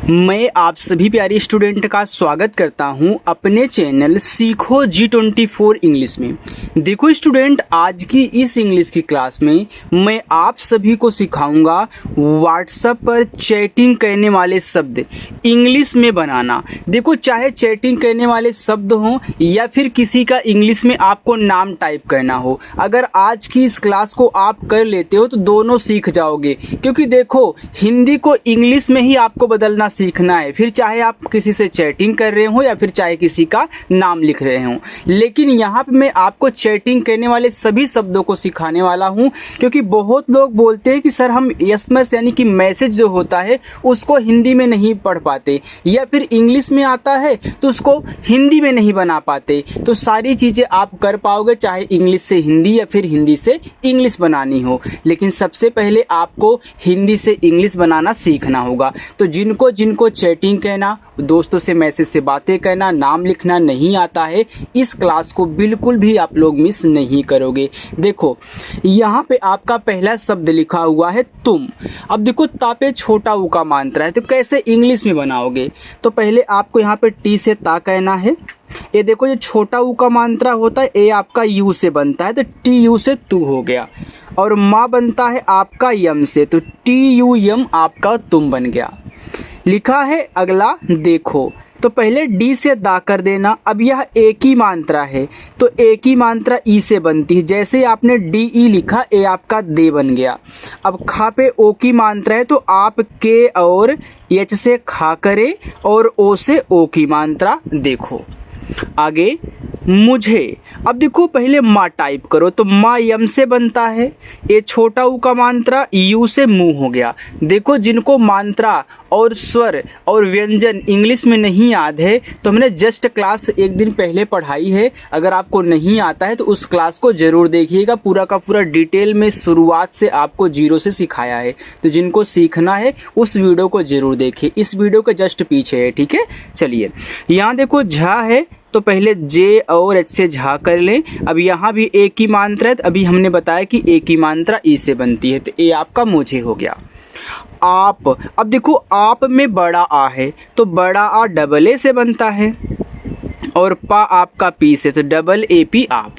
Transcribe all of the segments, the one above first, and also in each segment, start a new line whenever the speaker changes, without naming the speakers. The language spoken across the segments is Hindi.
मैं आप सभी प्यारे स्टूडेंट का स्वागत करता हूं अपने चैनल सीखो G24 इंग्लिश में। देखो स्टूडेंट, आज की इस इंग्लिश की क्लास में मैं आप सभी को सिखाऊंगा व्हाट्सएप पर चैटिंग करने वाले शब्द इंग्लिश में बनाना। देखो, चाहे चैटिंग करने वाले शब्द हों या फिर किसी का इंग्लिश में आपको नाम टाइप करना हो, अगर आज की इस क्लास को आप कर लेते हो तो दोनों सीख जाओगे। क्योंकि देखो, हिंदी को इंग्लिश में ही आपको बदलना सीखना है, फिर चाहे आप किसी से चैटिंग कर रहे हो या फिर चाहे किसी का नाम लिख रहे हो। लेकिन यहाँ पे मैं आपको चैटिंग करने वाले सभी शब्दों को सिखाने वाला हूँ। क्योंकि बहुत लोग बोलते हैं कि सर हम एसएमएस यानी कि मैसेज जो होता है उसको हिंदी में नहीं पढ़ पाते, या फिर इंग्लिश में आता है तो उसको हिंदी में नहीं बना पाते। तो सारी चीज़ें आप कर पाओगे, चाहे इंग्लिश से हिंदी या फिर हिंदी से इंग्लिश बनानी हो। लेकिन सबसे पहले आपको हिंदी से इंग्लिश बनाना सीखना होगा। तो जिनको चैटिंग कहना, दोस्तों से मैसेज से बातें करना, नाम लिखना नहीं आता है, इस क्लास को बिल्कुल भी आप लोग मिस नहीं करोगे। देखो, यहाँ पे आपका पहला शब्द लिखा हुआ है तुम। अब देखो, ता पे छोटा ऊ का मात्रा है, तो कैसे इंग्लिश में बनाओगे? तो पहले आपको यहाँ पे टी से ता कहना है। ये देखो, ये छोटा ऊ का मात्रा होता है, ये आपका यू से बनता है, तो टी यू से तू हो गया। और माँ बनता है आपका यम से, तो टी यू यम आपका तुम बन गया। लिखा है अगला देखो, तो पहले डी से दा कर देना। अब यह एक ही मात्रा है, तो एक ही मात्रा ई से बनती है। जैसे आपने डी ई लिखा, ए आपका दे बन गया। अब खा पे ओ की मात्रा है, तो आप के और एच से खा करे और ओ से ओ की मात्रा देखो। आगे मुझे, अब देखो पहले माँ टाइप करो, तो माँ यम से बनता है, ये छोटा ऊ का मात्रा यू से मुँह हो गया। देखो, जिनको मात्रा और स्वर और व्यंजन इंग्लिश में नहीं याद है, तो हमने जस्ट क्लास एक दिन पहले पढ़ाई है। अगर आपको नहीं आता है तो उस क्लास को ज़रूर देखिएगा, पूरा का पूरा डिटेल में शुरुआत से आपको जीरो से सिखाया है। तो जिनको सीखना है उस वीडियो को ज़रूर देखिए, इस वीडियो के जस्ट पीछे है, ठीक है। चलिए, यहाँ देखो झा है, तो पहले जे और एच से झा कर लें। अब यहाँ भी एक ही मात्रा है, तो अभी हमने बताया कि एक ही मात्रा ई से बनती है, तो ए आपका मुझे हो गया। आप, अब देखो आप में बड़ा आ है, तो बड़ा आ डबल ए से बनता है, और पा आपका पी से, तो डबल ए पी आप।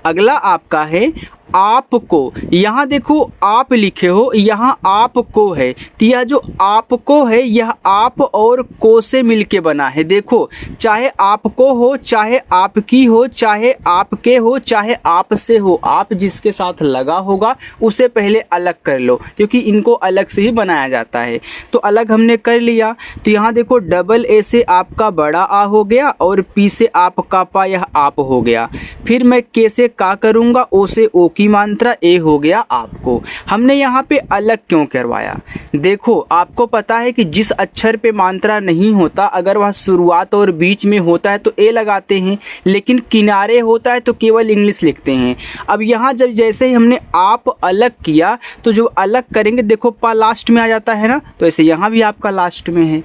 अगला आपका है आपको। यहाँ देखो आप लिखे हो, यहाँ आपको है, तो यह जो आपको है यह आप और को से मिलके बना है। देखो, चाहे आपको हो, चाहे आपकी हो, चाहे आपके हो, चाहे आपसे हो, आप जिसके साथ लगा होगा उसे पहले अलग कर लो, क्योंकि इनको अलग से ही बनाया जाता है। तो अलग हमने कर लिया। तो यहाँ देखो डबल ए से आपका बड़ा आ हो गया, और पी से आपका पा, यह आप हो गया। फिर मैं के से का करूँगा, ओ से ओ की मात्रा ए हो गया आपको। हमने यहाँ पे अलग क्यों करवाया? देखो, आपको पता है कि जिस अक्षर पे मात्रा नहीं होता, अगर वह शुरुआत और बीच में होता है तो ए लगाते हैं, लेकिन किनारे होता है तो केवल इंग्लिश लिखते हैं। अब यहाँ जब जैसे ही हमने आप अलग किया, तो जो अलग करेंगे, देखो पा लास्ट में आ जाता है ना, तो ऐसे यहाँ भी आपका लास्ट में है।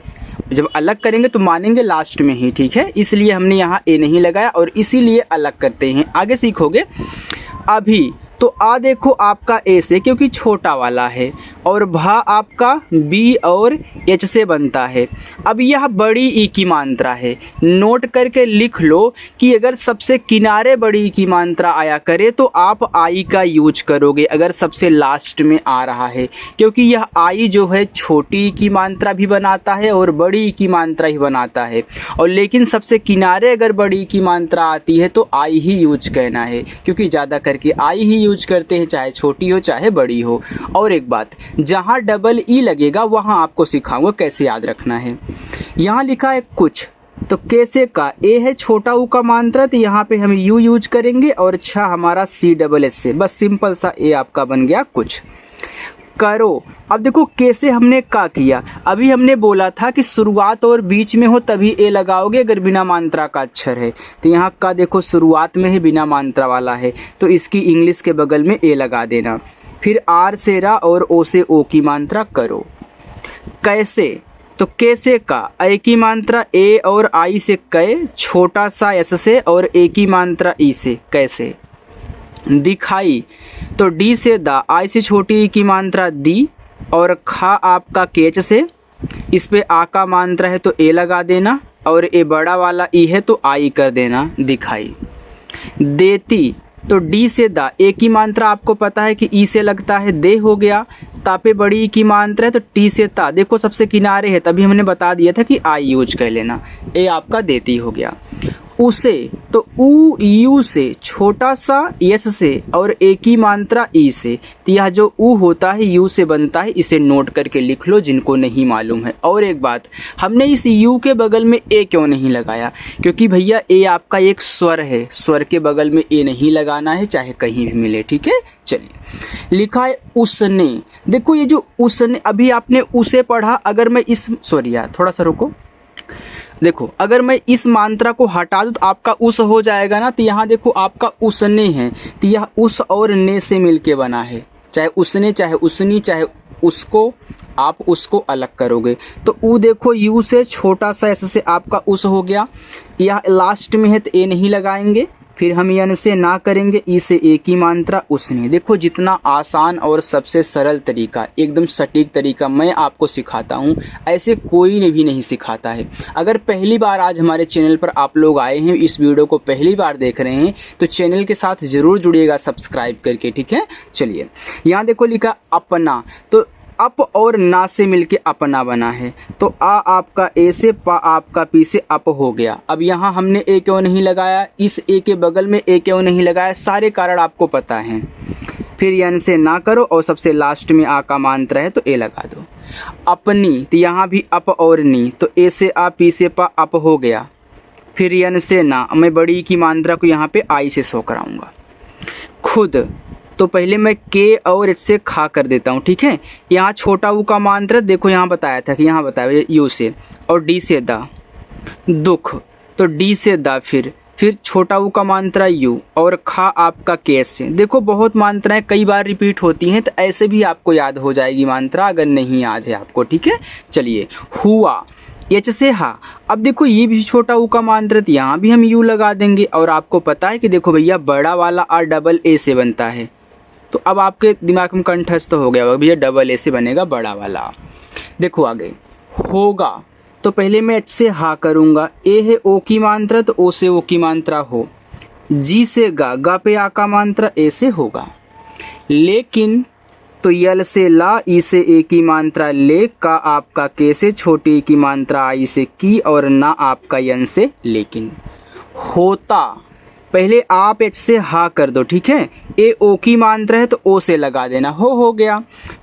जब अलग करेंगे तो मानेंगे लास्ट में ही, ठीक है। इसलिए हमने यहाँ ए नहीं लगाया और इसीलिए अलग करते हैं। आगे सीखोगे। अभी तो आ देखो आपका ए से, क्योंकि छोटा वाला है, और भा आपका बी और एच से बनता है। अब यह बड़ी ई की मात्रा है। नोट करके लिख लो कि अगर सबसे किनारे बड़ी ई की मात्रा आया करे तो आप आई का यूज करोगे, अगर सबसे लास्ट में आ रहा है, क्योंकि यह आई जो है छोटी ई की मात्रा भी बनाता है और बड़ी ई की मात्रा ही बनाता है। और लेकिन सबसे किनारे अगर बड़ी ई की मात्रा आती है तो आई ही यूज कहना है, क्योंकि ज़्यादा करके आई ही यूज करते हैं, चाहे छोटी हो चाहे बड़ी हो। और एक बात, जहां डबल ई लगेगा वहां आपको सिखाऊंगा कैसे याद रखना है। यहां लिखा है कुछ, तो कैसे का ए है छोटा ऊ का मात्रा, तो यहाँ पे हम यू यूज करेंगे, और छा हमारा सी डबल एस से, बस सिंपल सा ए आपका बन गया कुछ। करो, अब देखो कैसे हमने का किया। अभी हमने बोला था कि शुरुआत और बीच में हो तभी ए लगाओगे, अगर बिना मात्रा का अक्षर है। तो यहाँ का देखो शुरुआत में है, बिना मात्रा वाला है, तो इसकी इंग्लिश के बगल में ए लगा देना। फिर आर से रा और ओ से ओ की मात्रा करो। कैसे, तो कैसे का ए की मात्रा ए और आई से कै, छोटा सा एस से और ए की मात्रा ई से कैसे। दिखाई, तो डी से दा, आई से छोटी ई की मात्रा दी, और खा आपका केच से, इस पे आ का मात्रा है तो ए लगा देना, और ए बड़ा वाला ई है तो आई कर देना दिखाई। देती तो डी से दा, ए की मात्रा आपको पता है कि ई से लगता है, दे हो गया। तापे बड़ी की मात्रा है तो टी से ता, देखो सबसे किनारे है तभी हमने बता दिया था कि आई यूज कर लेना। ए आपका देती हो गया। उसे तो ऊ यू से, छोटा सा यस से और ए की मात्रा ई से, तो यह जो ऊ होता है यू से बनता है, इसे नोट करके लिख लो जिनको नहीं मालूम है। और एक बात, हमने इस यू के बगल में ए क्यों नहीं लगाया, क्योंकि भैया ए आपका एक स्वर है, स्वर के बगल में ए नहीं लगाना है चाहे कहीं भी मिले, ठीक है। चलिए लिखा है उसने, देखो ये जो उसने, अभी आपने उसे पढ़ा, अगर मैं इस सॉरी यार थोड़ा सा रुको, देखो अगर मैं इस मात्रा को हटा दूँ तो आपका उस हो जाएगा ना, तो यहाँ देखो आपका उसने है, तो यह उस और ने से मिलके बना है, चाहे उसने चाहे उसनी चाहे उसको, आप उसको अलग करोगे तो ऊ देखो यू से, छोटा सा ऐसे से आपका उस हो गया। यह लास्ट में है तो ए नहीं लगाएंगे, फिर हम यन से ना करेंगे, ई से ए की मात्रा उसने। देखो जितना आसान और सबसे सरल तरीका, एकदम सटीक तरीका मैं आपको सिखाता हूँ, ऐसे कोई ने भी नहीं सिखाता है। अगर पहली बार आज हमारे चैनल पर आप लोग आए हैं, इस वीडियो को पहली बार देख रहे हैं, तो चैनल के साथ ज़रूर जुड़िएगा सब्सक्राइब करके, ठीक है। चलिए यहाँ देखो लिखा अपना, तो अप और ना से मिलके अपना बना है, तो आ आपका ए से, पा आपका पी से अप हो गया। अब यहाँ हमने ए क्यों नहीं लगाया, इस ए के बगल में ए क्यों नहीं लगाया, सारे कारण आपको पता हैं। फिर यन से ना करो और सबसे लास्ट में आ का मात्रा है तो ए लगा दो। अपनी, तो यहाँ भी अप और नी, तो ए से आ पी से पा अप हो गया। फिर यन से ना, मैं बड़ी की मात्रा को यहाँ पे आई से शो कराऊंगा। खुद, तो पहले मैं के और एच से खा कर देता हूँ, ठीक है। यहाँ छोटा ऊ का मात्रा देखो यहाँ बताया था कि यहाँ बताया यू से, और डी से दा। दुख, तो डी से दा, फिर छोटा ऊ का मात्रा यू, और खा आपका के से। देखो बहुत मात्राएं कई बार रिपीट होती हैं, तो ऐसे भी आपको याद हो जाएगी मात्रा अगर नहीं याद है आपको, ठीक है। चलिए हुआ, एच से हा, अब देखो ये भी छोटा ऊ का मात्रा, तो यहाँ भी हम यू लगा देंगे। और आपको पता है कि देखो भैया बड़ा वाला आ डबल ए से बनता है, तो अब आपके दिमाग में कंठस्थ हो गया होगा भैया डबल ए से बनेगा बड़ा वाला। देखो आगे होगा, तो पहले मैं एच से हा करूँगा, ए है ओ की मात्रा तो ओ से ओ की मात्रा हो। जी से गा, गा पे आ का मात्रा ए से होगा। लेकिन, तो यल से ला, ई से ए की मात्रा ले, का आपका के से, छोटी की मात्रा आई से की, और ना आपका यन से लेकिन। होता, पहले आप एच से हा कर दो, ठीक है। ए ओ की मात्रा है तो ओ से लगा देना, हो गया।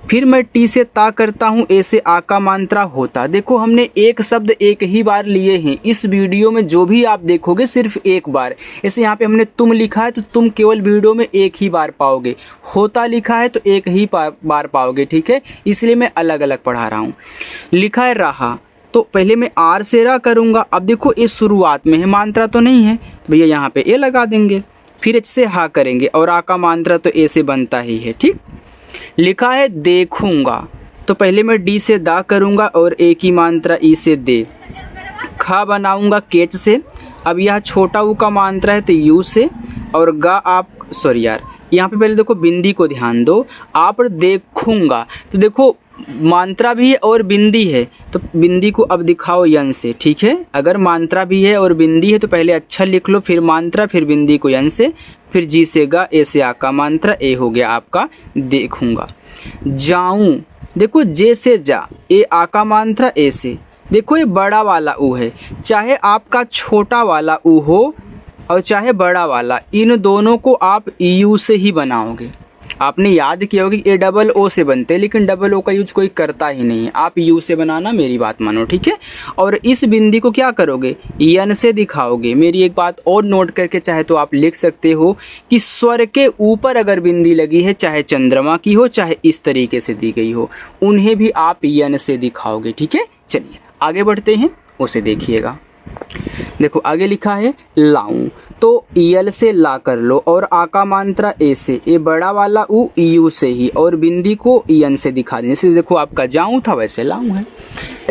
फिर मैं टी से ता करता हूँ, ए से आ का मात्रा होता। देखो हमने एक शब्द एक ही बार लिए हैं, इस वीडियो में जो भी आप देखोगे सिर्फ एक बार। ऐसे यहाँ पे हमने तुम लिखा है तो तुम केवल वीडियो में एक ही बार पाओगे, होता लिखा है तो एक ही बार पाओगे, ठीक है। इसलिए मैं अलग अलग पढ़ा रहा हूँ। लिखा है रहा, तो पहले मैं आर से रा करूँगा। अब देखो इस शुरुआत में है, मात्रा तो नहीं है, तो भैया यहाँ पे ए लगा देंगे। फिर एच से हा करेंगे, और आ का मात्रा तो ए से बनता ही है, ठीक। लिखा है देखूंगा, तो पहले मैं डी से दा करूँगा और ए की मात्रा ई से दे। खा बनाऊँगा केच से, अब यह छोटा ऊ का मात्रा है तो यू से, और गा आप सॉरी यार यहाँ पे पहले देखो बिंदी को ध्यान दो। आप देखूंगा, तो देखो मात्रा भी है और बिंदी है, तो बिंदी को अब दिखाओ यन से, ठीक है। अगर मात्रा भी है और बिंदी है तो पहले अच्छा लिख लो, फिर मात्रा, फिर बिंदी को यन से, फिर जी से गा, ए से आ का मात्रा ए हो गया आपका देखूंगा। जाऊं, देखो जे से जा, ए आ का मात्रा ए से। देखो ये बड़ा वाला ऊ है, चाहे आपका छोटा वाला ऊ हो और चाहे बड़ा वाला, इन दोनों को आप यू से ही बनाओगे। आपने याद किया होगा कि ए डबल ओ से बनते हैं, लेकिन डबल ओ का यूज कोई करता ही नहीं है, आप यू से बनाना, मेरी बात मानो, ठीक है। और इस बिंदी को क्या करोगे, यन से दिखाओगे। मेरी एक बात और नोट करके चाहे तो आप लिख सकते हो कि स्वर के ऊपर अगर बिंदी लगी है, चाहे चंद्रमा की हो चाहे इस तरीके से दी गई हो, उन्हें भी आप यन से दिखाओगे, ठीक है। चलिए आगे बढ़ते हैं, उसे देखिएगा। देखो आगे लिखा है लाऊं, तो यल से ला कर लो, और आ का मात्रा ए से, ए बड़ा वाला ऊ यू से ही, और बिंदी को यन से दिखा दें। जैसे देखो आपका जाऊं था वैसे लाऊं है।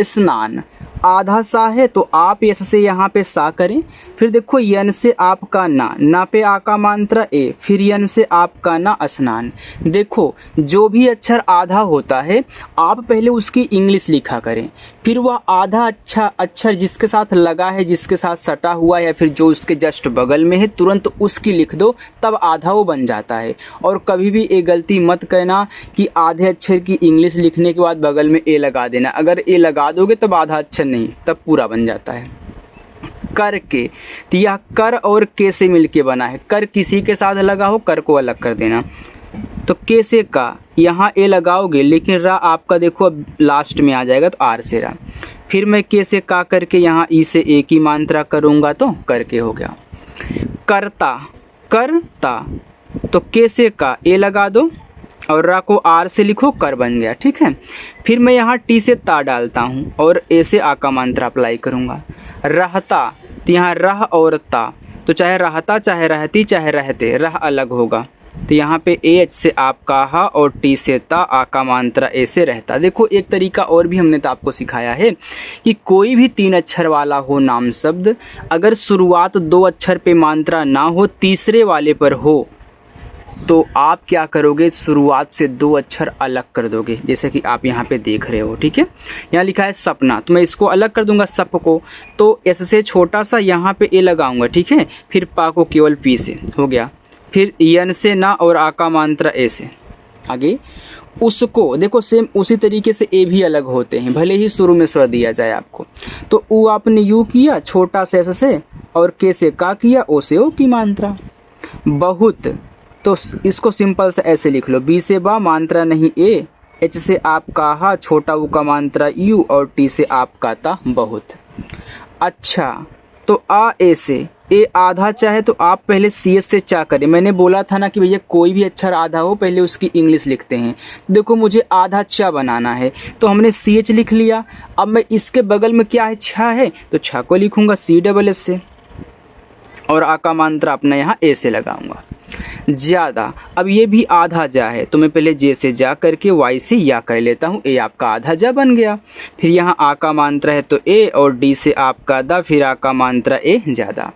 स्नान, आधा सा है तो आप यस से यहाँ पे सा करें। फिर देखो यन से आपका ना पे आका मात्रा ए, फिर यन से आपका ना स्नान। देखो जो भी अक्षर आधा होता है आप पहले उसकी इंग्लिश लिखा करें, फिर वह आधा अच्छा अक्षर जिसके साथ लगा है, जिसके साथ सटा हुआ है या फिर जो उसके जस्ट बगल में है तुरंत उसकी लिख दो, तब आधा वो बन जाता है। और कभी भी ये गलती मत करना कि आधे अक्षर की इंग्लिश लिखने के बाद बगल में ए लगा देना। अगर ए लगा दोगे तब आधा अक्षर नहीं, तब पूरा बन जाता है। कर के, तो यह कर और के से मिलके बना है। कर किसी के साथ लगा हो, कर को अलग कर देना। तो के से का, यहाँ ए लगाओगे लेकिन रा आपका देखो अब लास्ट में आ जाएगा तो आर से रा। फिर मैं के से का करके यहाँ ई से ए की मात्रा करूँगा तो करके हो गया। करता, करता, तो के से का ए लगा दो और रा को आर से लिखो, कर बन गया। ठीक है। फिर मैं यहाँ टी से ता डालता हूँ और ए से आ का मात्रा अप्लाई करूँगा। रहता, तो यहाँ रह और ता, तो चाहे रहता चाहे रहती चाहे रहते, रह अलग होगा। तो यहाँ पे ए एच से आपका हा और टी से ता, आ का मात्रा ए से रहता। देखो एक तरीका और भी हमने तो आपको सिखाया है कि कोई भी 3 अक्षर वाला हो नाम शब्द, अगर शुरुआत 2 अक्षर पे मात्रा ना हो, तीसरे वाले पर हो, तो आप क्या करोगे, शुरुआत से 2 अक्षर अलग कर दोगे, जैसे कि आप यहाँ पे देख रहे हो। ठीक है। यहाँ लिखा है सपना, तो मैं इसको अलग कर दूंगा सप को, तो एस से छोटा सा यहाँ पे ए लगाऊंगा। ठीक है। फिर पा को केवल पी से हो गया। फिर यन से ना और आ का मात्रा ए से। आगे उसको देखो सेम उसी तरीके से ए भी अलग होते हैं, भले ही शुरू में स्वर दिया जाए आपको। तो ऊ आपने यू किया छोटा से एस से, और के से का किया, ओ से ओ की मात्रा। बहुत, तो इसको सिंपल से ऐसे लिख लो, बी से बा मात्रा नहीं ए, एच से आपका हा छोटा ऊ का मात्रा यू और टी से आपका ता बहुत। अच्छा, तो आ ए से ए आधा चाहे तो आप पहले सी एस से चा करें। मैंने बोला था ना कि भैया कोई भी अक्षर आधा हो पहले उसकी इंग्लिश लिखते हैं। देखो मुझे आधा चा बनाना है तो हमने सी एच लिख लिया। अब मैं इसके बगल में क्या है, छा है, तो छा को लिखूंगा सी डबल एस से और आ का मात्रा अपना यहाँ ए से लगाऊंगा। ज़्यादा, अब ये भी आधा जा है तो मैं पहले जे से जा करके वाई से या कर लेता हूँ, ए आपका आधा जा बन गया। फिर यहाँ आ का मात्रा है तो ए और डी से आपका दा, फिर आ का मात्रा ए ज़्यादा।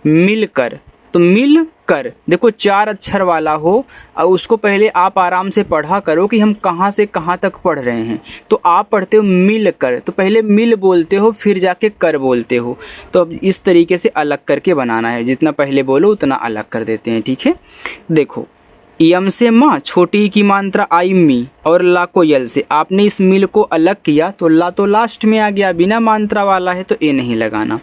मिलकर, तो मिल कर, देखो 4 अक्षर वाला हो और उसको पहले आप आराम से पढ़ा करो कि हम कहाँ से कहाँ तक पढ़ रहे हैं। तो आप पढ़ते हो मिल कर, तो पहले मिल बोलते हो फिर जाके कर बोलते हो। तो अब इस तरीके से अलग करके बनाना है, जितना पहले बोलो उतना अलग कर देते हैं। ठीक है। देखो यम से माँ, छोटी ई की मात्रा आई मी और ला को यल से आपने इस मिल को अलग किया तो ला तो लास्ट में आ गया, बिना मात्रा वाला है तो ए नहीं लगाना।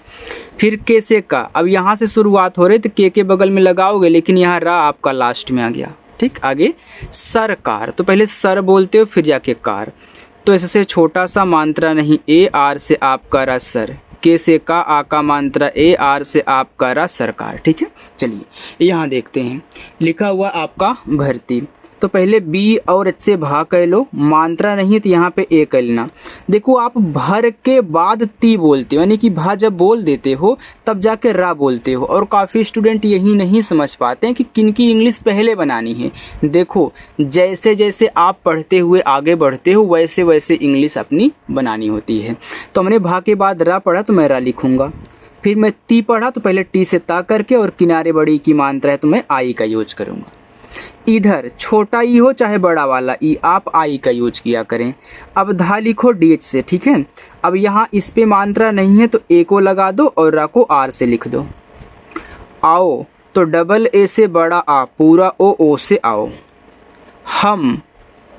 फिर के से का, अब यहाँ से शुरुआत हो रही तो के बगल में लगाओगे लेकिन यहाँ रा आपका लास्ट में आ गया। ठीक। आगे सरकार, तो पहले सर बोलते हो फिर जाके कार, तो इससे छोटा सा मात्रा नहीं ए, आर से आपका रा सर, के से का, आ का मात्रा ए, आर से आपका रा सरकार। ठीक है। चलिए यहाँ देखते हैं, लिखा हुआ आपका भर्ती, तो पहले बी और एच से भा कर लो, मात्रा नहीं तो यहाँ पे ए कर लेना। देखो आप भर के बाद ती बोलते हो, यानी कि भा जब बोल देते हो तब जाके रा बोलते हो, और काफ़ी स्टूडेंट यही नहीं समझ पाते हैं कि किनकी इंग्लिश पहले बनानी है। देखो जैसे जैसे आप पढ़ते हुए आगे बढ़ते हो वैसे वैसे इंग्लिश अपनी बनानी होती है। तो हमने भा के बाद रा पढ़ा तो मैं रा लिखूँगा, फिर मैं ती पढ़ा तो पहले टी से ता करके, और किनारे बड़ी की मात्रा है तो मैं आई का यूज करूँगा। इधर छोटा ई हो चाहे बड़ा वाला ई, आप आई का यूज किया करें। अब धा लिखो डी एच से। ठीक है। अब यहाँ इस पे मात्रा नहीं है तो ए को लगा दो और रा को आर से लिख दो। आओ, तो डबल ए से बड़ा आ, पूरा ओ से आओ। हम,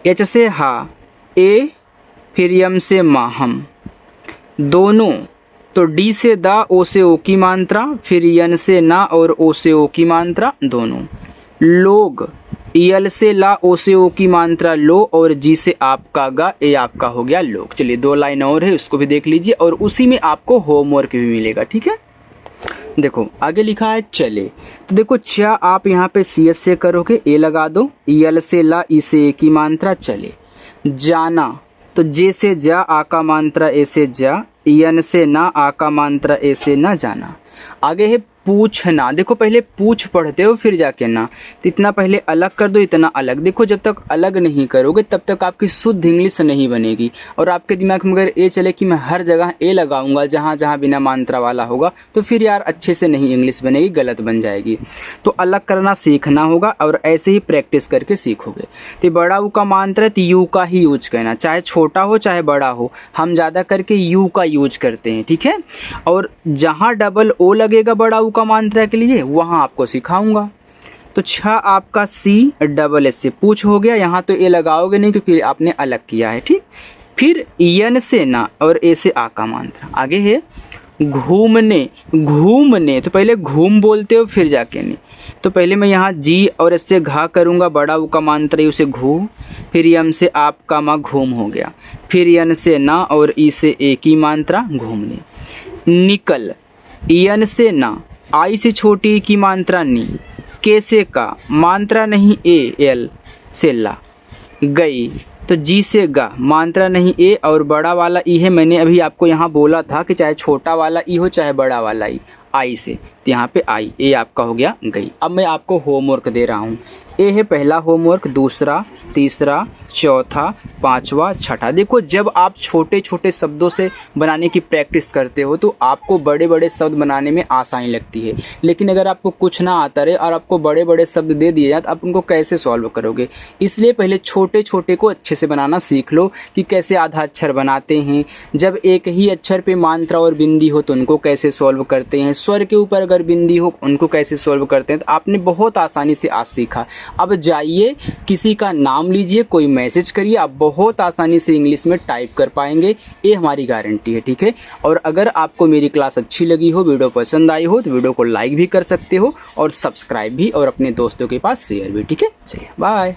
एच से हा, ए, फिर यम से मा, हम। दोनों, तो डी से दा, ओ से ओ की मात्रा, फिर यन से ना और ओ से ओ की मात्रा, दोनों। लोग, यल से ला, ओ से ओ की मात्रा लो, और जी से आपका गा, ए आपका हो गया लोग। चलिए 2 लाइन और है, उसको भी देख लीजिए और उसी में आपको होमवर्क भी मिलेगा। ठीक है। देखो आगे लिखा है चले, तो देखो चा आप यहाँ पे सी एस से करोगे, ए लगा दो, यल से ला, ई से ए की मात्रा चले। जाना, तो जे से जा, आ का मात्रा ए से जा, यन से ना, आ का मात्रा ए से ना, जाना। आगे है पूछना, देखो पहले पूछ पढ़ते हो फिर जाके ना, तो इतना पहले अलग कर दो, इतना अलग। देखो जब तक अलग नहीं करोगे तब तक आपकी शुद्ध इंग्लिश नहीं बनेगी। और आपके दिमाग में अगर ये चले कि मैं हर जगह ए लगाऊंगा जहाँ जहाँ बिना मात्रा वाला होगा, तो फिर यार अच्छे से नहीं इंग्लिश बनेगी, गलत बन जाएगी। तो अलग करना सीखना होगा और ऐसे ही प्रैक्टिस करके सीखोगे। तो बड़ा ऊ का मात्रा तो यू का ही यूज करना, चाहे छोटा हो चाहे बड़ा हो, हम ज़्यादा करके यू का यूज करते हैं, ठीक है। और जहाँ डबल ओ लगेगा बड़ा ऊ का मात्रा के लिए वहाँ आपको सिखाऊंगा। तो 6 आपका सी डबल एस से पूछ हो गया, यहाँ तो ए लगाओगे नहीं क्योंकि आपने अलग किया है, ठीक। फिर यन से ना और ए से आ का मात्रा। आगे है घूमने, घूमने तो पहले घूम बोलते हो फिर जाके नहीं, तो पहले मैं यहाँ जी और एस से घा करूँगा, बड़ा ऊ का मात्रा उसे घू, फिर यम से आप का मा घूम हो गया, फिर यन से ना और ई से ए की मात्रा घूमने। निकल, यन से ना, आई से छोटी की मात्रा नी, के से का मात्रा नहीं ए, एल से ला। गई तो जी से गा मात्रा नहीं ए और बड़ा वाला ई है। मैंने अभी आपको यहाँ बोला था कि चाहे छोटा वाला ई हो चाहे बड़ा वाला ई, आई से, तो यहाँ पे आई, ए आपका हो गया गई। अब मैं आपको होमवर्क दे रहा हूँ। ए है पहला होमवर्क, दूसरा, तीसरा, चौथा, पांचवा, छठा। देखो जब आप छोटे छोटे शब्दों से बनाने की प्रैक्टिस करते हो तो आपको बड़े बड़े शब्द बनाने में आसानी लगती है, लेकिन अगर आपको कुछ ना आता रहे और आपको बड़े बड़े शब्द दे दिए जाए तो आप उनको कैसे सॉल्व करोगे। इसलिए पहले छोटे छोटे को अच्छे से बनाना सीख लो कि कैसे आधा अक्षर बनाते हैं, जब एक ही अक्षर पे मात्रा और बिंदी हो तो उनको कैसे सॉल्व करते हैं, स्वर के ऊपर अगर बिंदी हो उनको कैसे सॉल्व करते हैं। तो आपने बहुत आसानी से आज सीखा। अब जाइए किसी का नाम लीजिए, कोई मैसेज करिए, आप बहुत आसानी से इंग्लिश में टाइप कर पाएंगे, ये हमारी गारंटी है, ठीक है। और अगर आपको मेरी क्लास अच्छी लगी हो, वीडियो पसंद आई हो, तो वीडियो को लाइक भी कर सकते हो और सब्सक्राइब भी और अपने दोस्तों के पास शेयर भी, ठीक है। चलिए बाय।